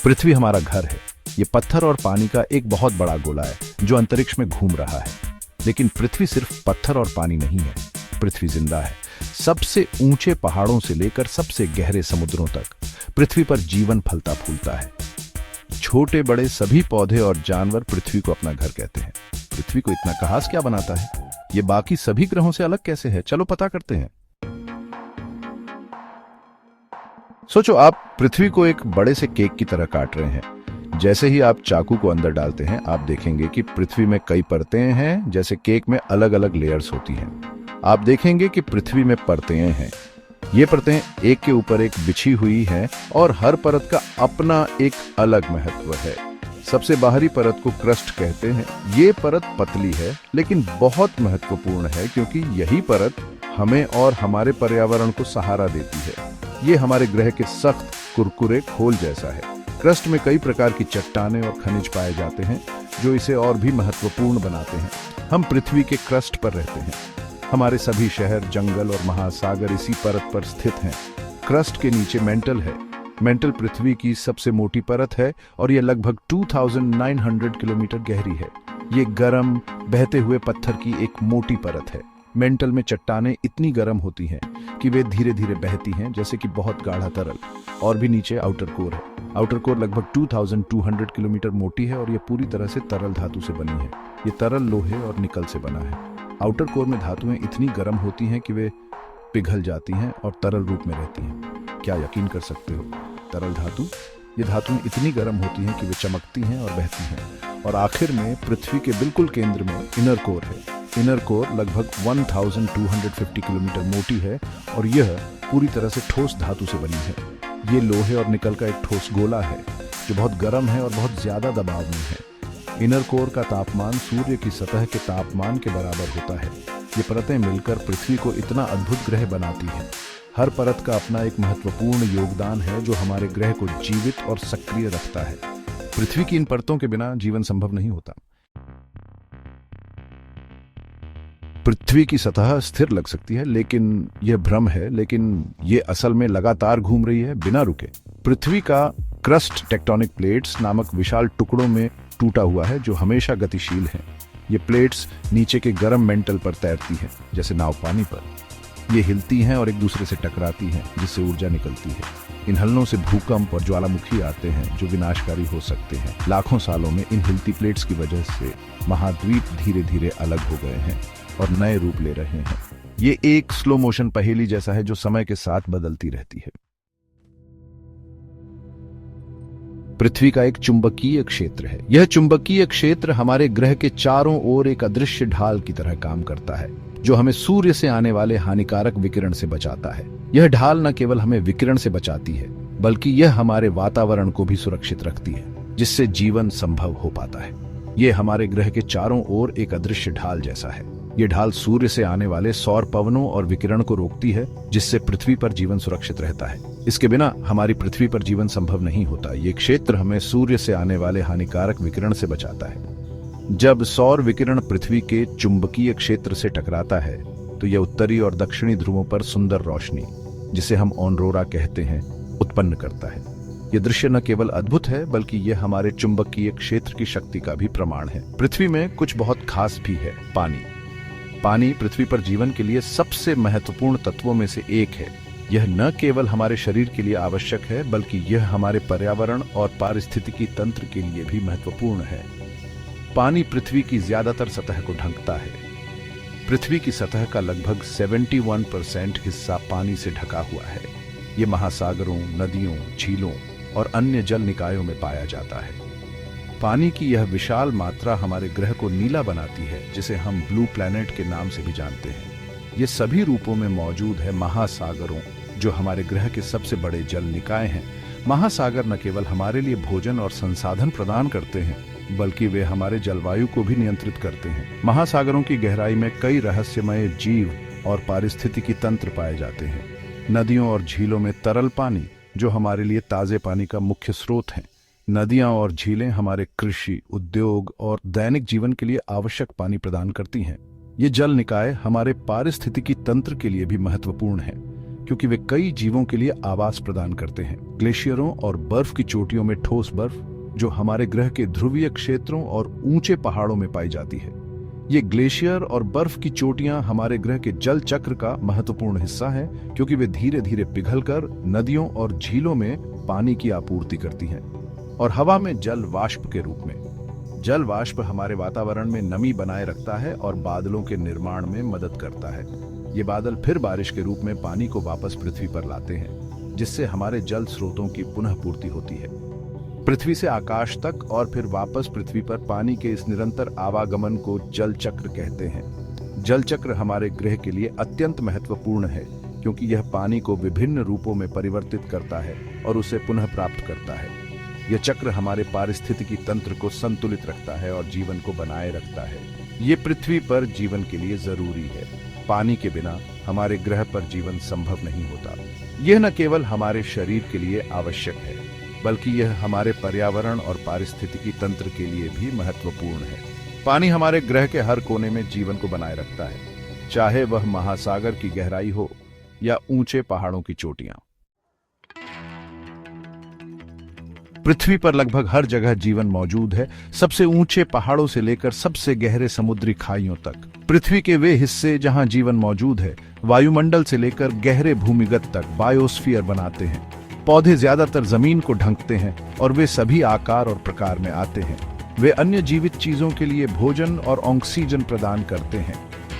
पृथ्वी हमारा घर है। ये पत्थर और पानी का एक बहुत बड़ा गोला है जो अंतरिक्ष में घूम रहा है। लेकिन पृथ्वी सिर्फ पत्थर और पानी नहीं है, पृथ्वी जिंदा है। सबसे ऊंचे पहाड़ों से लेकर सबसे गहरे समुद्रों तक पृथ्वी पर जीवन फलता फूलता है। छोटे बड़े सभी पौधे और जानवर पृथ्वी को अपना घर कहते हैं। पृथ्वी को इतना खास क्या बनाता है? ये बाकी सभी ग्रहों से अलग कैसे है? चलो पता करते हैं। सोचो, आप पृथ्वी को एक बड़े से केक की तरह काट रहे हैं। जैसे ही आप चाकू को अंदर डालते हैं, आप देखेंगे कि पृथ्वी में कई परतें हैं। जैसे केक में अलग अलग लेयर्स होती हैं, आप देखेंगे कि पृथ्वी में परतें हैं। ये परतें एक के ऊपर एक बिछी हुई हैं और हर परत का अपना एक अलग महत्व है। सबसे बाहरी परत को क्रस्ट कहते हैं। ये परत पतली है लेकिन बहुत महत्वपूर्ण है, क्योंकि यही परत हमें और हमारे पर्यावरण को सहारा देती है। ये हमारे ग्रह के सख्त कुरकुरे खोल जैसा है। क्रस्ट में कई प्रकार की चट्टानें और खनिज पाए जाते हैं जो इसे और भी महत्वपूर्ण बनाते हैं। हम पृथ्वी के क्रस्ट पर रहते हैं। हमारे सभी शहर, जंगल और महासागर इसी परत पर स्थित हैं। क्रस्ट के नीचे मेंटल है। मेंटल पृथ्वी की सबसे मोटी परत है और यह लगभग 2900 किलोमीटर गहरी है। ये गर्म बहते हुए पत्थर की एक मोटी परत है। मेंटल में चट्टानें इतनी गर्म होती हैं कि वे धीरे धीरे बहती हैं, जैसे कि बहुत गाढ़ा तरल। और भी नीचे आउटर कोर है। आउटर कोर लगभग 2200 किलोमीटर मोटी है और यह पूरी तरह से तरल धातु से बनी है। ये तरल लोहे और निकल से बना है। आउटर कोर में धातुएं इतनी गर्म होती हैं कि वे पिघल जाती हैं और तरल रूप में रहती हैं। क्या यकीन कर सकते हो? तरल धातु, ये धातुएं इतनी गर्म होती हैं कि वे चमकती हैं और बहती हैं। और आखिर में पृथ्वी के बिल्कुल केंद्र में इनर कोर है। इनर कोर लगभग 1250 किलोमीटर मोटी है और यह पूरी तरह से ठोस धातु से बनी है। ये लोहे और निकल का एक ठोस गोला है जो बहुत गर्म है और बहुत ज्यादा दबाव में है। इनर कोर का तापमान सूर्य की सतह के तापमान के बराबर होता है। ये परतें मिलकर पृथ्वी को इतना अद्भुत ग्रह बनाती हैं। हर परत का अपना एक महत्वपूर्ण योगदान है जो हमारे ग्रह को जीवित और सक्रिय रखता है। पृथ्वी की इन परतों के बिना जीवन संभव नहीं होता। पृथ्वी की सतह स्थिर लग सकती है, लेकिन यह भ्रम है। लेकिन यह असल में लगातार घूम रही है बिना रुके। पृथ्वी का क्रस्ट टेक्टोनिक प्लेट्स नामक विशाल टुकड़ों में टूटा हुआ है जो हमेशा गतिशील हैं। ये प्लेट्स नीचे के गर्म मेंटल पर तैरती हैं, जैसे नाव पानी पर। ये हिलती हैं और एक दूसरे से टकराती हैं, जिससे ऊर्जा निकलती है। इन हलनों से भूकंप और ज्वालामुखी आते हैं जो विनाशकारी हो सकते हैं। लाखों सालों में इन हिलती प्लेट्स की वजह से महाद्वीप धीरे धीरे अलग हो गए हैं और नए रूप ले रहे हैं। ये एक स्लो मोशन पहेली जैसा है जो समय के साथ बदलती रहती है। पृथ्वी का एक चुंबकीय क्षेत्र है। यह चुंबकीय क्षेत्र हमारे ग्रह के चारों ओर एक अदृश्य ढाल की तरह काम करता है, जो हमें सूर्य से आने वाले हानिकारक विकिरण से बचाता है। यह ढाल न केवल हमें विकिरण से बचाती है, बल्कि यह हमारे वातावरण को भी सुरक्षित रखती है, जिससे जीवन संभव हो पाता है। यह हमारे ग्रह के चारों ओर एक अदृश्य ढाल जैसा है। ये ढाल सूर्य से आने वाले सौर पवनों और विकिरण को रोकती है, जिससे पृथ्वी पर जीवन सुरक्षित रहता है। इसके बिना हमारी पृथ्वी पर जीवन संभव नहीं होता। ये क्षेत्र हमें सूर्य से आने वाले हानिकारक विकिरण से बचाता है। जब सौर विकिरण पृथ्वी के चुंबकीय क्षेत्र से टकराता है, तो यह उत्तरी और दक्षिणी ध्रुवों पर सुंदर रोशनी, जिसे हम ऑनरोरा कहते हैं, उत्पन्न करता है। यह दृश्य न केवल अद्भुत है, बल्कि यह हमारे चुंबकीय क्षेत्र की शक्ति का भी प्रमाण है। पृथ्वी में कुछ बहुत खास भी है। पानी पृथ्वी पर जीवन के लिए सबसे महत्वपूर्ण तत्वों में से एक है। यह न केवल हमारे शरीर के लिए आवश्यक है, बल्कि यह हमारे पर्यावरण और पारिस्थितिकी तंत्र के लिए भी महत्वपूर्ण है। पानी पृथ्वी की ज्यादातर सतह को ढकता है। पृथ्वी की सतह का लगभग 71% हिस्सा पानी से ढका हुआ है। यह महासागरों, नदियों, झीलों और अन्य जल निकायों में पाया जाता है। पानी की यह विशाल मात्रा हमारे ग्रह को नीला बनाती है, जिसे हम ब्लू प्लैनेट के नाम से भी जानते हैं। ये सभी रूपों में मौजूद है महासागरों, जो हमारे ग्रह के सबसे बड़े जल निकाय हैं। महासागर न केवल हमारे लिए भोजन और संसाधन प्रदान करते हैं, बल्कि वे हमारे जलवायु को भी नियंत्रित करते हैं। महासागरों की गहराई में कई रहस्यमय जीव और पारिस्थितिकी तंत्र पाए जाते हैं। नदियों और झीलों में तरल पानी, जो हमारे लिए ताजे पानी का मुख्य स्रोत हैं। नदियां और झीलें हमारे कृषि, उद्योग और दैनिक जीवन के लिए आवश्यक पानी प्रदान करती हैं। ये जल निकाय हमारे पारिस्थितिकी तंत्र के लिए भी महत्वपूर्ण हैं। क्योंकि वे कई जीवों के लिए आवास प्रदान करते हैं। ग्लेशियरों और बर्फ की चोटियों में ठोस बर्फ, जो हमारे ग्रह के ध्रुवीय क्षेत्रों और ऊंचे पहाड़ों में पाई जाती है। ये ग्लेशियर और बर्फ की चोटियां हमारे ग्रह के जल चक्र का महत्वपूर्ण हिस्सा हैं, क्योंकि वे धीरे धीरे पिघलकर नदियों और झीलों में पानी की आपूर्ति करती हैं। और हवा में जल वाष्प के रूप में, जल वाष्प हमारे वातावरण में नमी बनाए रखता है और बादलों के निर्माण में मदद करता है। ये बादल फिर बारिश के रूप में पानी को वापस पृथ्वी पर लाते हैं, जिससे हमारे जल स्रोतों की पुनः पूर्ति होती है। पृथ्वी से आकाश तक और फिर वापस पृथ्वी पर पानी के इस निरंतर आवागमन को जल चक्र कहते हैं। जल चक्र हमारे ग्रह के लिए अत्यंत महत्वपूर्ण है, क्योंकि यह पानी को विभिन्न रूपों में परिवर्तित करता है और उसे पुनः प्राप्त करता है। यह चक्र हमारे पारिस्थितिकी तंत्र को संतुलित रखता है और जीवन को बनाए रखता है। ये पृथ्वी पर जीवन के लिए जरूरी है। पानी के बिना हमारे ग्रह पर जीवन संभव नहीं होता। यह न केवल हमारे शरीर के लिए आवश्यक है, बल्कि यह हमारे पर्यावरण और पारिस्थितिकी तंत्र के लिए भी महत्वपूर्ण है। पानी हमारे ग्रह के हर कोने में जीवन को बनाए रखता है, चाहे वह महासागर की गहराई हो या ऊंचे पहाड़ों की चोटियां। पृथ्वी पर लगभग हर जगह जीवन मौजूद है, सबसे ऊंचे पहाड़ों से लेकर सबसे गहरे समुद्री खाइयों तक। पृथ्वी के वे हिस्से जहां जीवन मौजूद है, वायुमंडल से लेकर गहरे भूमिगत तक बायोस्फीयर बनाते हैं। पौधे ज्यादातर जमीन को ढंकते हैं और वे सभी आकार और प्रकार में आते हैं। वे अन्य जीवित चीजों के लिए भोजन और ऑक्सीजन प्रदान करते हैं।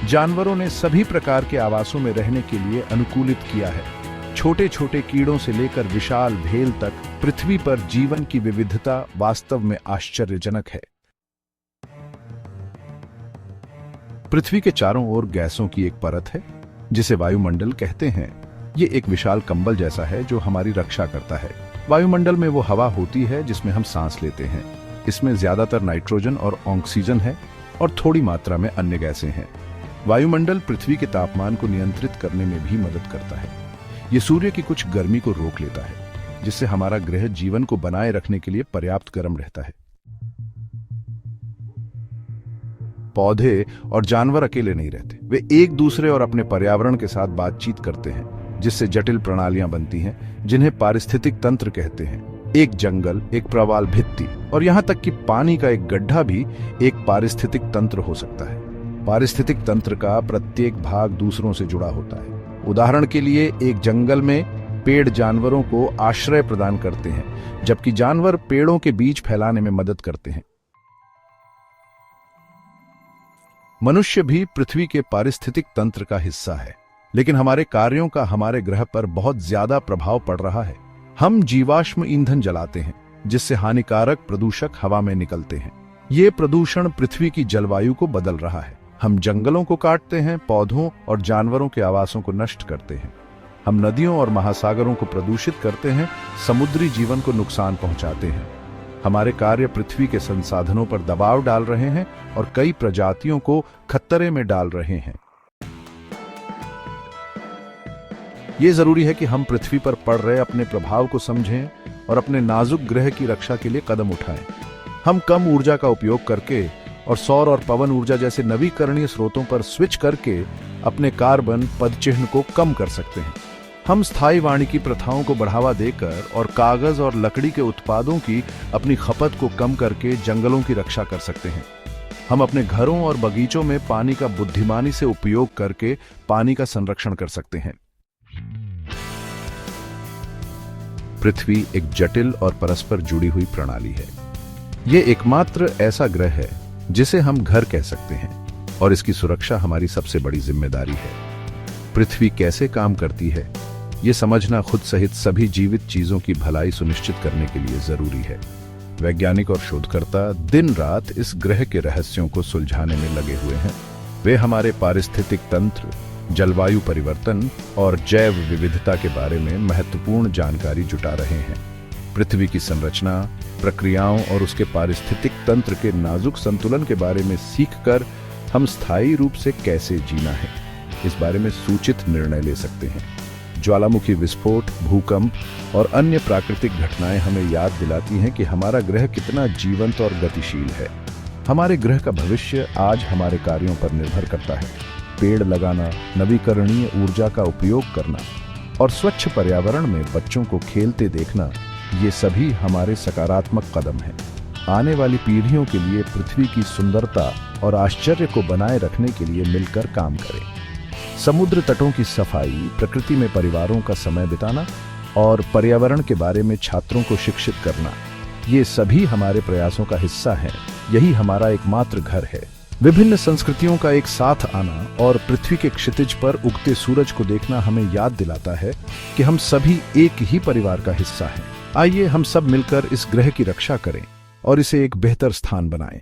जानवरों ने सभी प्रकार के आवासों में रहने के लिए अनुकूलित किया है। छोटे छोटे कीड़ों से लेकर विशाल भेल तक पृथ्वी पर जीवन की विविधता वास्तव में आश्चर्यजनक है। पृथ्वी के चारों ओर गैसों की एक परत है, जिसे वायुमंडल कहते हैं। ये एक विशाल कंबल जैसा है जो हमारी रक्षा करता है। वायुमंडल में वो हवा होती है जिसमें हम सांस लेते हैं। इसमें ज्यादातर नाइट्रोजन और ऑक्सीजन है और थोड़ी मात्रा में अन्य गैसें हैं। वायुमंडल पृथ्वी के तापमान को नियंत्रित करने में भी मदद करता है। ये सूर्य की कुछ गर्मी को रोक लेता है, जिससे हमारा ग्रह जीवन को बनाए रखने के लिए पर्याप्त गर्म रहता है। पौधे और जानवर अकेले नहीं रहते, वे एक दूसरे और अपने पर्यावरण के साथ बातचीत करते हैं, जिससे जटिल प्रणालियां बनती हैं, जिन्हें पारिस्थितिक तंत्र कहते हैं। एक जंगल, एक प्रवाल भित्ति और यहां तक कि पानी का एक गड्ढा भी एक पारिस्थितिक तंत्र हो सकता है। पारिस्थितिक तंत्र का प्रत्येक भाग दूसरों से जुड़ा होता है। उदाहरण के लिए, एक जंगल में पेड़ जानवरों को आश्रय प्रदान करते हैं, जबकि जानवर पेड़ों के बीज फैलाने में मदद करते हैं। मनुष्य भी पृथ्वी के पारिस्थितिक तंत्र का हिस्सा है, लेकिन हमारे कार्यों का हमारे ग्रह पर बहुत ज्यादा प्रभाव पड़ रहा है। हम जीवाश्म ईंधन जलाते हैं, जिससे हानिकारक प्रदूषक हवा में निकलते हैं। ये प्रदूषण पृथ्वी की जलवायु को बदल रहा है। हम जंगलों को काटते हैं, पौधों और जानवरों के आवासों को नष्ट करते हैं। हम नदियों और महासागरों को प्रदूषित करते हैं, समुद्री जीवन को नुकसान पहुंचाते हैं। हमारे कार्य पृथ्वी के संसाधनों पर दबाव डाल रहे हैं और कई प्रजातियों को खतरे में डाल रहे हैं। ये जरूरी है कि हम पृथ्वी पर पड़ रहे अपने प्रभाव को समझें और अपने नाजुक ग्रह की रक्षा के लिए कदम उठाएं। हम कम ऊर्जा का उपयोग करके और सौर और पवन ऊर्जा जैसे नवीकरणीय स्रोतों पर स्विच करके अपने कार्बन पदचिह्न को कम कर सकते हैं। हम स्थायी वानिकी प्रथाओं को बढ़ावा देकर और कागज और लकड़ी के उत्पादों की अपनी खपत को कम करके जंगलों की रक्षा कर सकते हैं। हम अपने घरों और बगीचों में पानी का बुद्धिमानी से उपयोग करके पानी का संरक्षण कर सकते हैं। पृथ्वी एक जटिल और परस्पर जुड़ी हुई प्रणाली है। यह एकमात्र ऐसा ग्रह है जिसे हम घर कह सकते हैं, और इसकी सुरक्षा हमारी सबसे बड़ी जिम्मेदारी है। पृथ्वी कैसे काम करती है, यह समझना खुद सहित सभी जीवित चीजों की भलाई सुनिश्चित करने के लिए जरूरी है। वैज्ञानिक और शोधकर्ता दिन रात इस ग्रह के रहस्यों को सुलझाने में लगे हुए हैं। वे हमारे पारिस्थितिक तंत्र, जलवायु परिवर्तन और जैव विविधता के बारे में महत्वपूर्ण जानकारी जुटा रहे हैं। पृथ्वी की संरचना, प्रक्रियाओं और उसके पारिस्थितिक तंत्र के नाजुक संतुलन के बारे में सीखकर हम स्थायी रूप से कैसे जीना है, इस बारे में सूचित निर्णय ले सकते हैं। ज्वालामुखी विस्फोट, भूकंप और अन्य प्राकृतिक घटनाएं हमें याद दिलाती हैं कि हमारा ग्रह कितना जीवंत और गतिशील है। हमारे ग्रह का भविष्य आज हमारे कार्यों पर निर्भर करता है। पेड़ लगाना, नवीकरणीय ऊर्जा का उपयोग करना और स्वच्छ पर्यावरण में बच्चों को खेलते देखना, ये सभी हमारे सकारात्मक कदम हैं। आने वाली पीढ़ियों के लिए पृथ्वी की सुंदरता और आश्चर्य को बनाए रखने के लिए मिलकर काम करें। समुद्र तटों की सफाई, प्रकृति में परिवारों का समय बिताना और पर्यावरण के बारे में छात्रों को शिक्षित करना, ये सभी हमारे प्रयासों का हिस्सा हैं। यही हमारा एकमात्र घर है। विभिन्न संस्कृतियों का एक साथ आना और पृथ्वी के क्षितिज पर उगते सूरज को देखना हमें याद दिलाता है कि हम सभी एक ही परिवार का हिस्सा हैं। आइए हम सब मिलकर इस ग्रह की रक्षा करें और इसे एक बेहतर स्थान बनाएं।